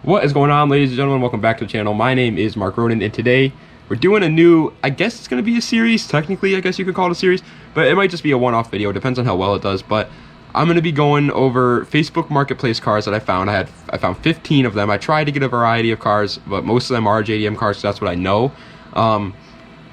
What is going on, ladies and gentlemen? Welcome back to the channel. My name is Mark Ronan, and today we're doing a new, I guess it's going to be a series. Technically, I guess you could call it a series, but it might just be a one-off video. It depends on how well it does, but I'm going to be going over Facebook Marketplace cars that I found. I found 15 of them. I tried to get a variety of cars, but most of them are JDM cars, so that's what I know. And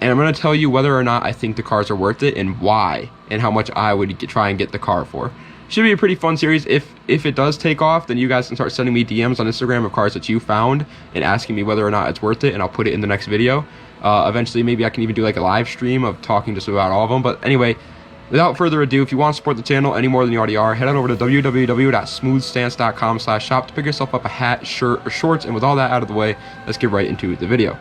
I'm going to tell you whether or not I think the cars are worth it and why, and how much I would try and get the car for. Should be a pretty fun series. If it does take off, then you guys can start sending me DMs on Instagram of cars that you found and asking me whether or not it's worth it, and I'll put it in the next video. Eventually, maybe I can even do like a live stream of talking just about all of them. But anyway, without further ado, if you want to support the channel any more than you already are, head on over to www.smoothstance.com/shop to pick yourself up a hat, shirt, or shorts. And with all that out of the way, let's get right into the video.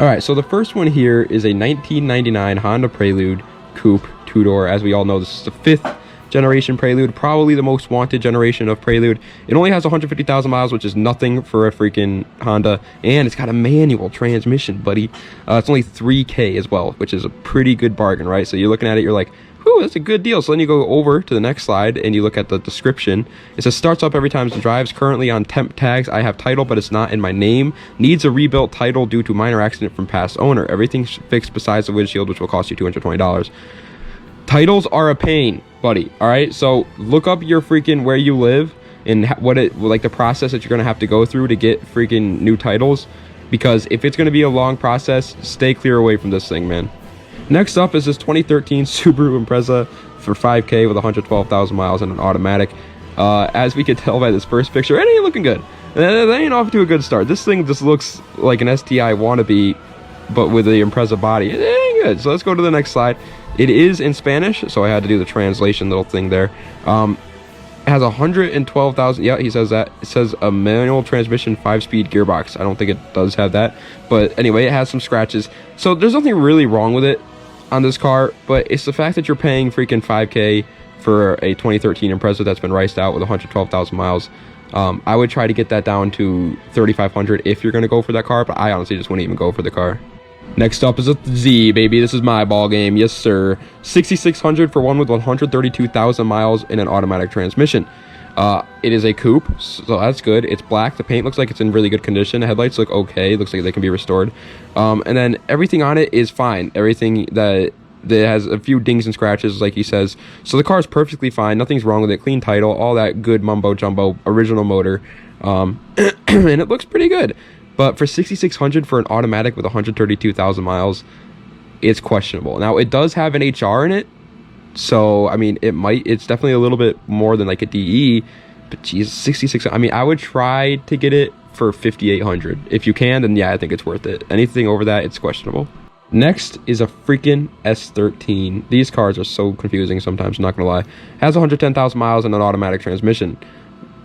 Alright, so the first one here is a 1999 Honda Prelude Coupe two-door. As we all know, this is the 5th generation Prelude, probably the most wanted generation of Prelude. It only has 150,000 miles, which is nothing for a freaking Honda, and it's got a manual transmission, buddy. It's only 3K as well, which is a pretty good bargain, right? So you're looking at it, you're like, whew, that's a good deal. So then you go over to the next slide and you look at the description. It says starts up every time it drives, currently on temp tags. I have title, but it's not in my name. Needs a rebuilt title due to minor accident from past owner. Everything's fixed besides the windshield, which will cost you $220. Titles are a pain, buddy. All right, so look up your freaking where you live and what it like the process that you're gonna have to go through to get freaking new titles, because if it's gonna be a long process, stay clear away from this thing, man. Next up is this 2013 Subaru Impreza for 5K with 112,000 miles and an automatic. As we could tell by this first picture, it ain't looking good. That ain't off to a good start. This thing just looks like an STI wannabe, but with the Impreza body. It ain't good. So let's go to the next slide. It is in Spanish, so I had to do the translation little thing there. It has 112,000. Yeah, he says that. It says a manual transmission 5-speed gearbox. I don't think it does have that, but anyway, it has some scratches. So there's nothing really wrong with it on this car, but it's the fact that you're paying freaking 5K for a 2013 Impreza that's been riced out with 112,000 miles. I would try to get that down to 3,500 if you're going to go for that car, but I honestly just wouldn't even go for the car. Next up is a Z, baby. This is my ball game. Yes, sir. 6,600 for one with 132,000 miles in an automatic transmission. It is a coupe, so that's good. It's black. The paint looks like it's in really good condition. The headlights look okay. It looks like they can be restored. And then everything on it is fine. Everything that has a few dings and scratches, like he says. So the car is perfectly fine. Nothing's wrong with it. Clean title, all that good mumbo jumbo, original motor. And it looks pretty good. But for 6,600 for an automatic with 132,000 miles, it's questionable. Now, it does have an HR in it, so, I mean, it's definitely a little bit more than like a DE, but geez, 6,600. I mean, I would try to get it for 5,800. If you can, then yeah, I think it's worth it. Anything over that, it's questionable. Next is a freaking S13. These cars are so confusing sometimes, I'm not gonna lie. Has 110,000 miles and an automatic transmission.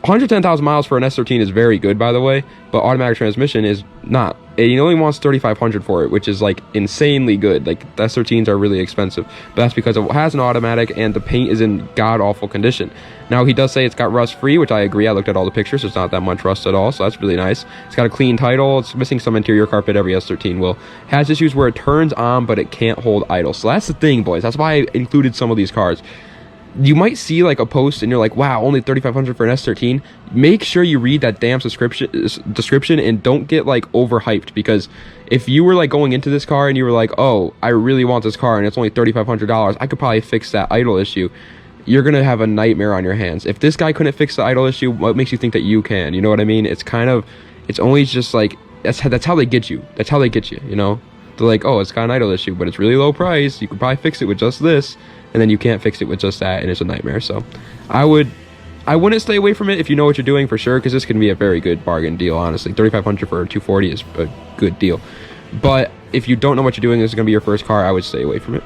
110,000 miles for an S13 is very good, by the way, but automatic transmission is not. It only wants 3,500 for it, which is like insanely good. Like, the S13s are really expensive, but that's because it has an automatic and the paint is in god-awful condition. Now, he does say it's got rust-free, which I agree. I looked at all the pictures. There's not that much rust at all, so that's really nice. It's got a clean title. It's missing some interior carpet. Every S13 will. Has issues where it turns on, but it can't hold idle. So that's the thing, boys. That's why I included some of these cars. You might see like a post and you're like, wow, only 3,500 for an S13. Make sure you read that damn description and don't get like overhyped, because if you were like going into this car and you were like, oh, I really want this car and it's only $3,500, I could probably fix that idle issue. You're gonna have a nightmare on your hands. If this guy couldn't fix the idle issue, what makes you think that you can? You know what I mean? It's always just like, that's how they get you. That's how they get you, you know? They're like, oh, it's got an idle issue, but it's really low price. You could probably fix it with just this. And then you can't fix it with just that, and it's a nightmare. So I wouldn't stay away from it if you know what you're doing for sure, because this can be a very good bargain deal, honestly. 3,500 for a 240 is a good deal. But if you don't know what you're doing, this is going to be your first car, I would stay away from it.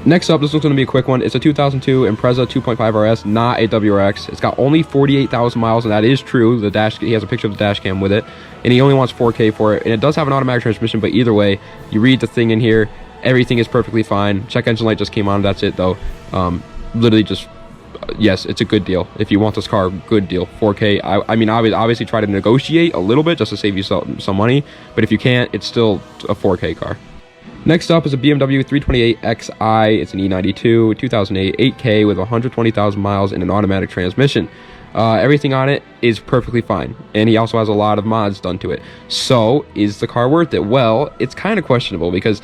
Next up, this one's going to be a quick one. It's a 2002 Impreza 2.5 RS, not a WRX. It's got only 48,000 miles, and that is true. He has a picture of the dash cam with it, and he only wants 4K for it. And it does have an automatic transmission, but either way, you read the thing in here, everything is perfectly fine. Check engine light just came on. That's it, though. Literally just, yes, it's a good deal. If you want this car, good deal. 4K. I mean, I would obviously try to negotiate a little bit just to save you some money. But if you can't, it's still a 4K car. Next up is a BMW 328xi. It's an E92, 2008, 8K with 120,000 miles and an automatic transmission. Everything on it is perfectly fine, and he also has a lot of mods done to it. So is the car worth it? Well, it's kind of questionable, because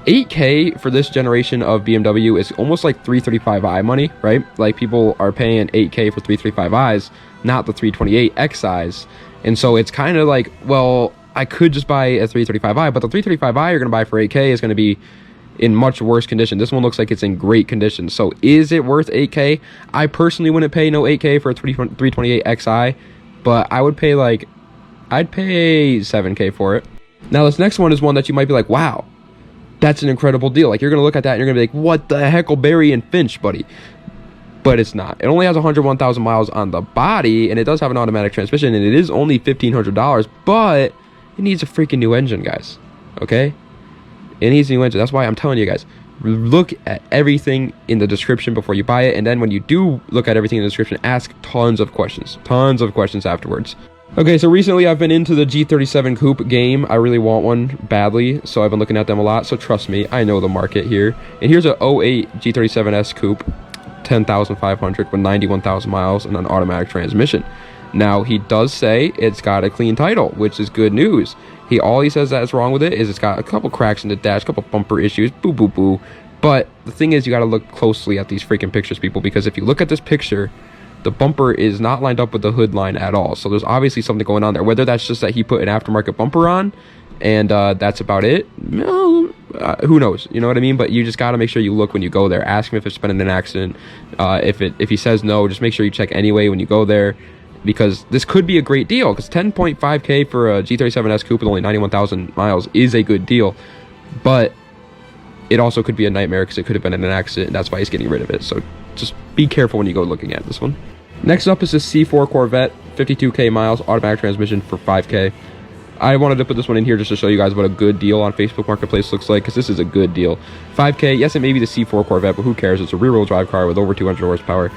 8K for this generation of BMW is almost like 335i money, right? Like, people are paying 8K for 335i's, not the 328Xi's. And so it's kind of like, well, I could just buy a 335i, but the 335i you're going to buy for 8K is going to be in much worse condition. This one looks like it's in great condition. So is it worth 8K? I personally wouldn't pay no 8K for a 328Xi, but I would pay I'd pay 7K for it. Now, this next one is one that you might be like, wow, that's an incredible deal. Like, you're going to look at that and you're going to be like, what the Huckleberry and Finch, buddy? But it's not. It only has 101,000 miles on the body, and it does have an automatic transmission, and it is only $1,500, but it needs a freaking new engine, guys. Okay? It needs a new engine. That's why I'm telling you guys, look at everything in the description before you buy it, and then when you do look at everything in the description, ask tons of questions afterwards. Okay, so recently I've been into the G37 Coupe game. I really want one badly, so I've been looking at them a lot. So trust me, I know the market here. And here's a 08 G37S Coupe, 10,500 with 91,000 miles and an automatic transmission. Now, he does say it's got a clean title, which is good news. All he says that's wrong with it is it's got a couple cracks in the dash, a couple bumper issues, boo boo boo. But the thing is, you got to look closely at these freaking pictures, people, because if you look at this picture, the bumper is not lined up with the hood line at all. So there's obviously something going on there. Whether that's just that he put an aftermarket bumper on and that's about it, who knows? You know what I mean? But you just got to make sure you look when you go there. Ask him if it's been in an accident. If he says no, just make sure you check anyway when you go there, because this could be a great deal, because 10.5K for a G37S Coupe with only 91,000 miles is a good deal. But it also could be a nightmare, because it could have been in an accident, and that's why he's getting rid of it. So just be careful when you go looking at this one. Next up is this C4 Corvette, 52K miles, automatic transmission for 5K. I wanted to put this one in here just to show you guys what a good deal on Facebook Marketplace looks like, because this is a good deal. 5K, yes, it may be the C4 Corvette, but who cares? It's a rear-wheel drive car with over 200 horsepower.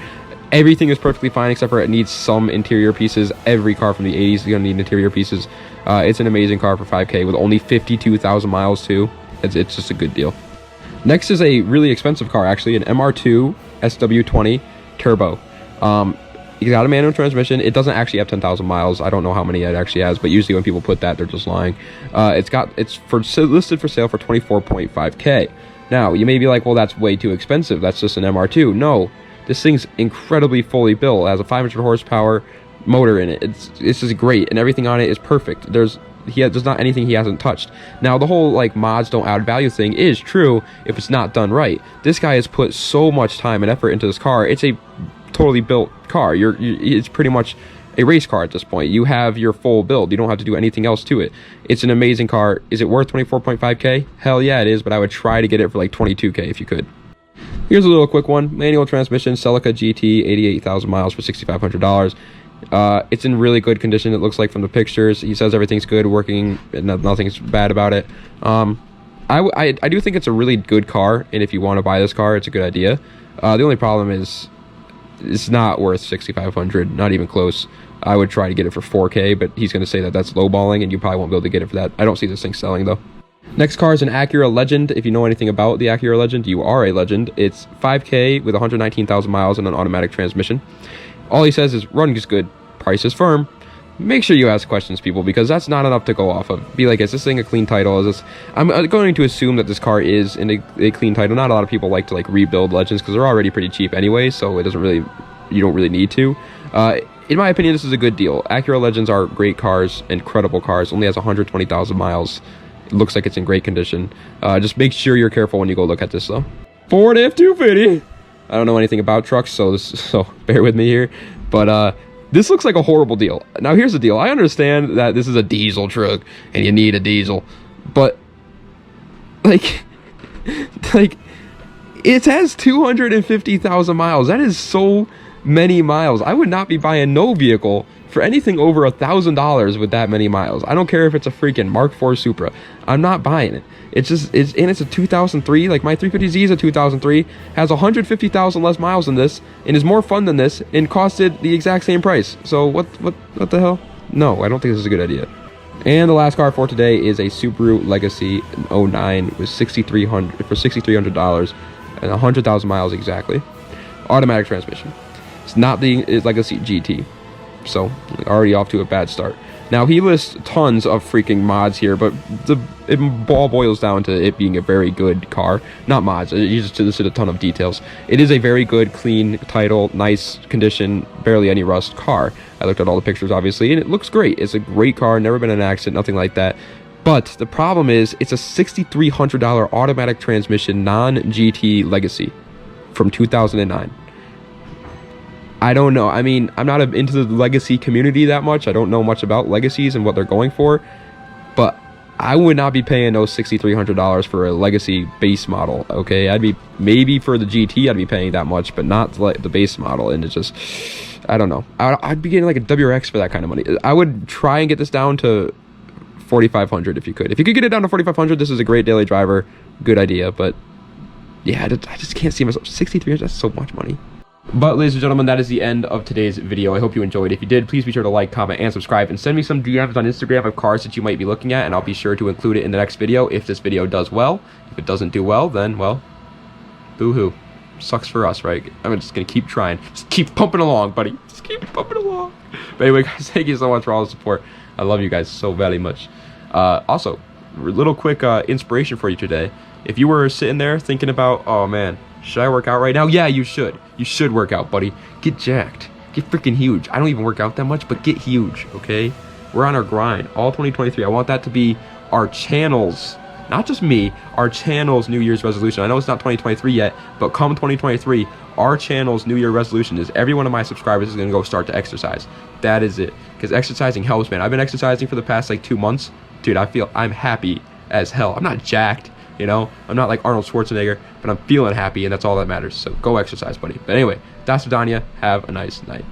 Everything is perfectly fine, except for it needs some interior pieces. Every car from the 80s is going to need interior pieces. It's an amazing car for 5K with only 52,000 miles, too. It's just a good deal. Next is a really expensive car, actually, an MR2 SW20 Turbo. You got a manual transmission. It doesn't actually have 10,000 miles. I don't know how many it actually has, but usually when people put that, they're just lying. It's listed for sale for 24.5K. Now, you may be like, well, that's way too expensive. That's just an MR2. No, this thing's incredibly fully built. It has a 500 horsepower motor in it. It's just great, and everything on it is perfect. There's not anything he hasn't touched. Now, the whole like mods don't add value thing is true if it's not done right. This guy has put so much time and effort into this car. It's a totally built car. It's pretty much a race car at this point. You have your full build. You don't have to do anything else to it. It's an amazing car. Is it worth 24.5K? Hell yeah, it is, but I would try to get it for like 22K if you could. Here's a little quick one. Manual transmission, Celica GT, 88,000 miles for $6,500. It's in really good condition, it looks like, from the pictures. He says everything's good, working, and nothing's bad about it. I do think it's a really good car, and if you want to buy this car, it's a good idea. The only problem is it's not worth $6,500, not even close. I would try to get it for 4K, but he's going to say that that's lowballing, and you probably won't be able to get it for that. I don't see this thing selling, though. Next car is an Acura Legend. If you know anything about the Acura Legend, you are a legend. It's 5K with 119,000 miles and an automatic transmission. All he says is, running is good, price is firm. Make sure you ask questions, people, because that's not enough to go off of. Be like, is this thing a clean title? Is this? I'm going to assume that this car is in a clean title. Not a lot of people like to like rebuild Legends because they're already pretty cheap anyway, so you don't really need to. In my opinion, this is a good deal. Acura Legends are great cars, incredible cars. Only has 120,000 miles. It looks like it's in great condition. Just make sure you're careful when you go look at this, though. Ford F-250. I don't know anything about trucks, so bear with me here. But this looks like a horrible deal. Now, here's the deal. I understand that this is a diesel truck, and you need a diesel. But, like, it has 250,000 miles. That is so many miles. I would not be buying no vehicle for anything over $1,000 with that many miles. I don't care if it's a freaking Mark IV Supra. I'm not buying it. It's a 2003. Like, my 350Z is a 2003, has 150,000 less miles than this, and is more fun than this, and costed the exact same price. So what the hell? No, I don't think this is a good idea. And the last car for today is a Subaru Legacy 09 with $6,300 and 100,000 miles exactly. Automatic transmission. It's not the Legacy GT. So already off to a bad start. Now he lists tons of freaking mods here, but it all boils down to it being a very good car. Not mods, he just listed a ton of details. It is a very good, clean title, nice condition, barely any rust car. I looked at all the pictures, obviously, and it looks great. It's a great car, never been in an accident, nothing like that. But the problem is, it's a $6,300 automatic transmission non-GT Legacy from 2009. I don't know. I mean, I'm not into the Legacy community that much. I don't know much about Legacies and what they're going for. But I would not be paying those $6,300 for a Legacy base model, okay? I'd be, maybe for the GT, I'd be paying that much, but not the base model. And it's just, I don't know. I'd be getting like a WRX for that kind of money. I would try and get this down to $4,500 if you could. If you could get it down to $4,500, this is a great daily driver. Good idea, but yeah, I just can't see myself. $6,300, that's so much money. But ladies and gentlemen, that is the end of today's video. I hope you enjoyed. If you did, please be sure to like, comment, and subscribe, and send me some DMs on Instagram of cars that you might be looking at, and I'll be sure to include it in the next video if this video does well. If it doesn't do well, then, well, boo-hoo. Sucks for us, right? I'm just gonna keep trying. Just keep pumping along, buddy. Just keep pumping along. But anyway, guys, thank you so much for all the support. I love you guys so very much. Also, a little quick inspiration for you today. If you were sitting there thinking about, oh man, should I work out right now? Yeah, you should. You should work out, buddy. Get jacked. Get freaking huge. I don't even work out that much, but get huge, okay? We're on our grind. All 2023. I want that to be our channel's, not just me, our channel's New Year's resolution. I know it's not 2023 yet, but come 2023, our channel's New Year resolution is every one of my subscribers is going to go start to exercise. That is it. Because exercising helps, man. I've been exercising for the past, like, 2 months. Dude, I'm happy as hell. I'm not jacked. You know, I'm not like Arnold Schwarzenegger, but I'm feeling happy, and that's all that matters. So go exercise, buddy. But anyway, that's Danya. Have a nice night.